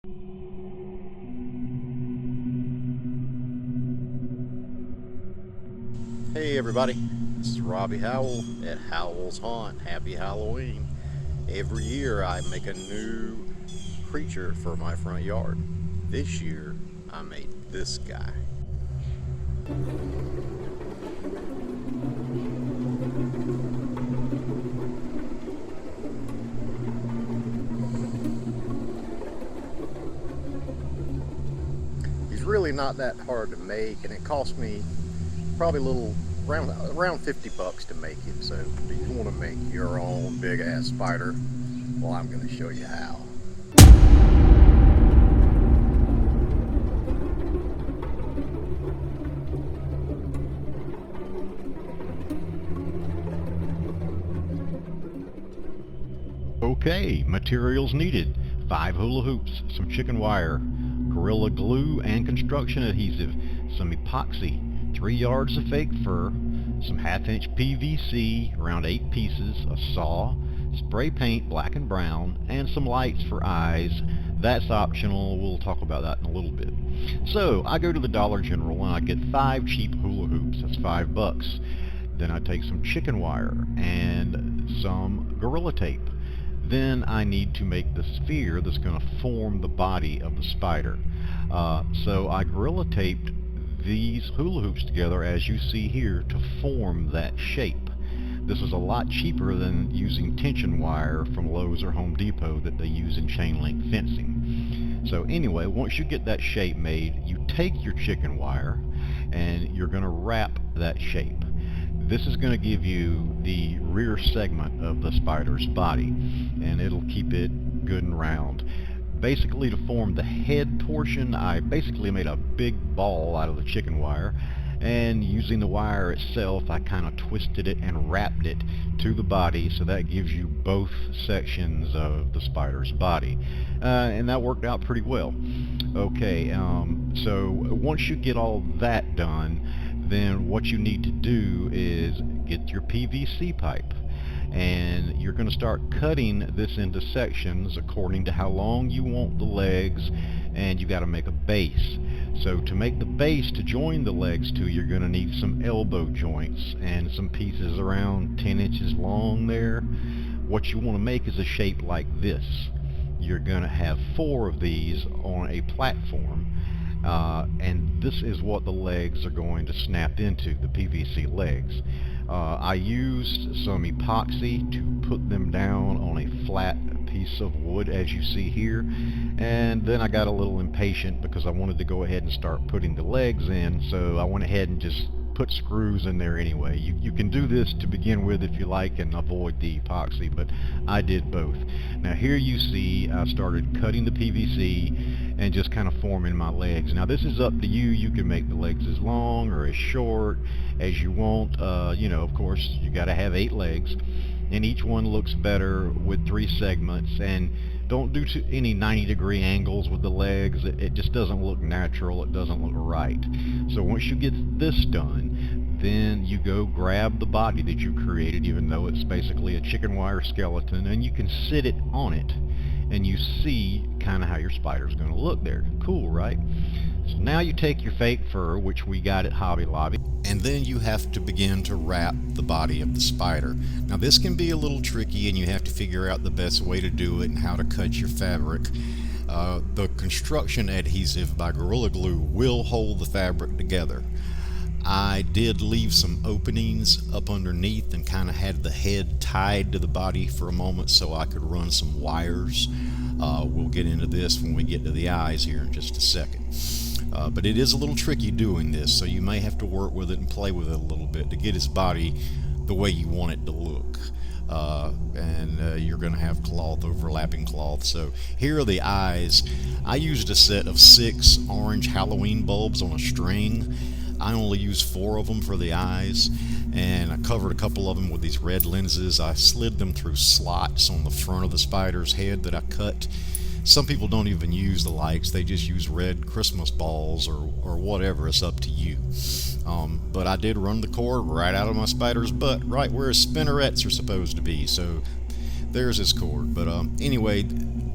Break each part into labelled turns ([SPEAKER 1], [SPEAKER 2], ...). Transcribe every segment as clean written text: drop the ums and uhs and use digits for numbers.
[SPEAKER 1] Hey everybody, this is Robbie Howell at Howell's Haunt. Happy Halloween. Every year I make a new creature for my front yard. This year I made this guy. He's really not that hard to make, and it cost me probably a little around 50 bucks to make him. So do you want to make your own big ass spider? Well, I'm going to show you how.
[SPEAKER 2] Okay, materials needed: 5 hula hoops, some chicken wire, Gorilla Glue and construction adhesive, some epoxy, 3 yards of fake fur, some 1/2 inch PVC, around 8 pieces, a saw, spray paint black and brown, and some lights for eyes. That's optional, we'll talk about that in a little bit. So I go to the Dollar General and I get 5 cheap hula hoops, that's $5. Then I take some chicken wire and some Gorilla Tape. Then I need to make the sphere that's going to form the body of the spider. So I Gorilla Taped these hula hoops together, as you see here, to form that shape. This is a lot cheaper than using tension wire from Lowe's or Home Depot that they use in chain link fencing. So anyway, once you get that shape made, you take your chicken wire and you're going to wrap that shape. This is going to give you the rear segment of the spider's body, and it'll keep it good and round. Basically, to form the head portion, I basically made a big ball out of the chicken wire, and using the wire itself, I kind of twisted it and wrapped it to the body, so that gives you both sections of the spider's body. And that worked out pretty well. Okay, so once you get all that done, then what you need to do is get your PVC pipe, and you're going to start cutting this into sections according to how long you want the legs, and you got to make a base. So to make the base to join the legs to, you're going to need some elbow joints and some pieces around 10 inches long there. What you want to make is a shape like this. You're going to have 4 of these on a platform. And this is what the legs are going to snap into, the PVC legs. I used some epoxy to put them down on a flat piece of wood, as you see here, and then I got a little impatient because I wanted to go ahead and start putting the legs in, so I went ahead and just put screws in there anyway. You can do this to begin with if you like and avoid the epoxy, but I did both. Now here you see I started cutting the PVC and just kind of forming my legs. Now this is up to you. You can make the legs as long or as short as you want. You know, of course, you got to have 8 legs, and each one looks better with 3 segments. And don't do any 90-degree angles with the legs. It just doesn't look natural. It doesn't look right. So once you get this done, then you go grab the body that you created, even though it's basically a chicken wire skeleton, and you can sit it on it, and you see kind of how your spider's going to look there. Cool, right? So now you take your fake fur, which we got at Hobby Lobby, and then you have to begin to wrap the body of the spider. Now this can be a little tricky, and you have to figure out the best way to do it and how to cut your fabric. The construction adhesive by Gorilla Glue will hold the fabric together. I did leave some openings up underneath and kind of had the head tied to the body for a moment so I could run some wires. We'll get into this when we get to the eyes here in just a second. But it is a little tricky doing this, so you may have to work with it and play with it a little bit to get his body the way you want it to look. You're going to have cloth, overlapping cloth. So here are the eyes. I used a set of 6 orange Halloween bulbs on a string. I only used 4 of them for the eyes, and I covered a couple of them with these red lenses. I slid them through slots on the front of the spider's head that I cut. Some people don't even use the lights, they just use red Christmas balls or whatever. It's up to you. But I did run the cord right out of my spider's butt, right where his spinnerets are supposed to be. So there's his cord. But anyway,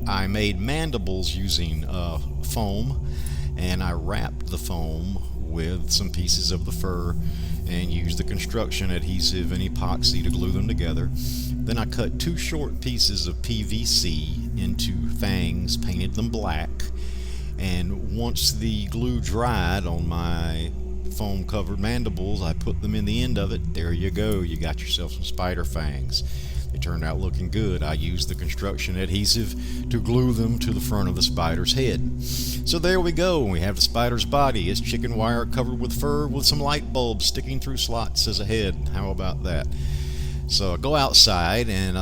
[SPEAKER 2] I made mandibles using foam, and I wrapped the foam with some pieces of the fur and used the construction adhesive and epoxy to glue them together. Then I cut 2 short pieces of PVC into fangs, painted them black, and once the glue dried on my foam covered mandibles, I put them in the end of it. There you go, you got yourself some spider fangs. They turned out looking good. I used the construction adhesive to glue them to the front of the spider's head. So there we go. We have the spider's body. It's chicken wire covered with fur with some light bulbs sticking through slots as a head. How about that? So I go outside, and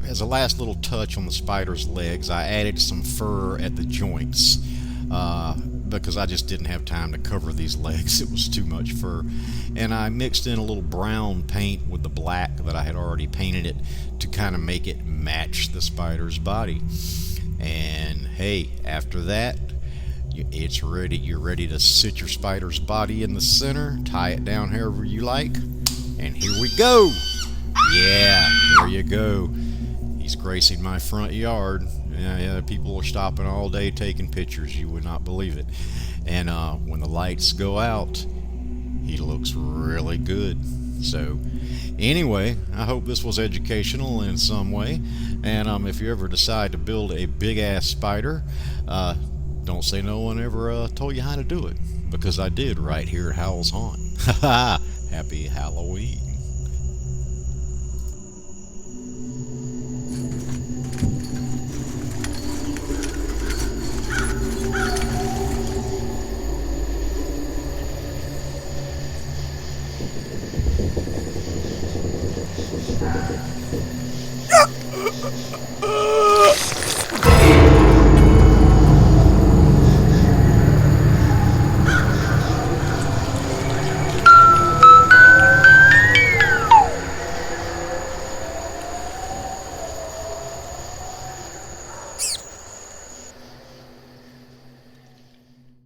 [SPEAKER 2] as a last little touch on the spider's legs, I added some fur at the joints. Because I just didn't have time to cover these legs. It was too much fur. And I mixed in a little brown paint with the black that I had already painted it to kind of make it match the spider's body. And hey, after that, it's ready. You're ready to sit your spider's body in the center, tie it down however you like, and here we go. Yeah, there you go. He's gracing my front yard. Yeah, people are stopping all day taking pictures. You would not believe it. And when the lights go out, he looks really good. So anyway, I hope this was educational in some way. And if you ever decide to build a big ass spider, don't say no one ever told you how to do it, because I did right here at Howell's Haunt. Happy Halloween.